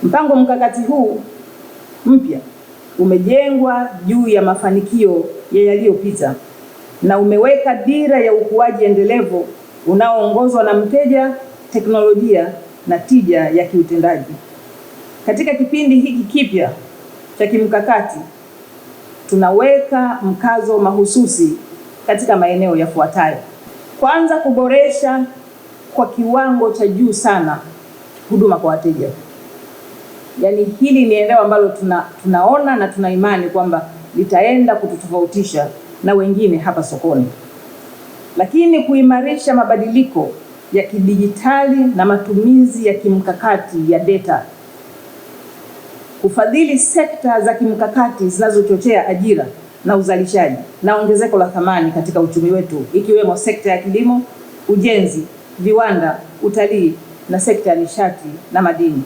Mpango mkakati huu mpya umejengwa juu ya mafanikio ya yaliyopita na umeweka dira ya ukuaji endelevu unaoongozwa na mteja, teknolojia na tija ya kiutendaji. Katika kipindi hiki kipya cha kimkakati, tunaweka mkazo mahususi katika maeneo yafuatayo. Kwanza, kuboresha kwa kiwango cha juu sana huduma kwa wateja. Yaani hili ni eneo ambalo tunaona na tuna imani kwamba litaenda kututofautisha na wengine hapa sokoni. Lakini kuimarisha mabadiliko ya kidijitali na matumizi ya kimkakati ya data. Kufadhili sekta za kimkakati zinazochochea ajira na uzalishaji na ongezeko la thamani katika uchumi wetu, ikiwemo sekta ya kilimo, ujenzi, viwanda, utalii na sekta ya nishati na madini.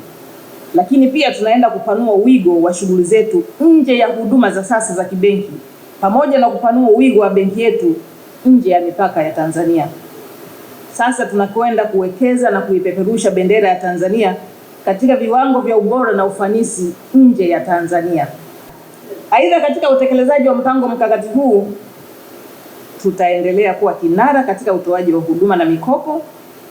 Lakini pia tunaenda kupanua wigo wa shughuli zetu nje ya huduma za sasa za kibenki, pamoja na kupanua wigo wa benki yetu nje ya mipaka ya Tanzania. Sasa tunakwenda kuwekeza na kuipeperusha bendera ya Tanzania katika viwango vya ubora na ufanisi nje ya Tanzania. Aidha, katika utekelezaji wa mpango mkakati huu tutaendelea kuwa kinara katika utoaji wa huduma na mikopo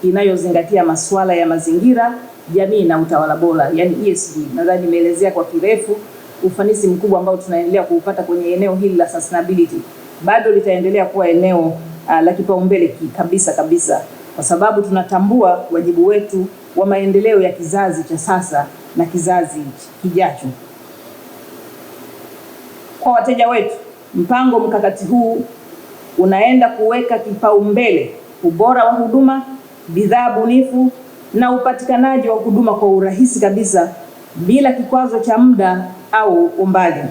inayozingatia masuala ya mazingira, jamii na utawala bora, yani ESG. Nadhani nimeelezea kwa kirefu ufanisi mkubwa ambao tunaendelea kuupata kwenye eneo hili la sustainability. Bado litaendelea kuwa eneo la kipaumbele kabisa, kwa sababu tunatambua wajibu wetu wa maendeleo ya kizazi cha sasa na kizazi kijacho. Kwa wateja wetu, mpango mkakati huu unaenda kuweka kipaumbele ubora wa huduma, bidhaa bunifu na upatikanaji wa huduma kwa urahisi kabisa bila kikwazo cha muda au umbali.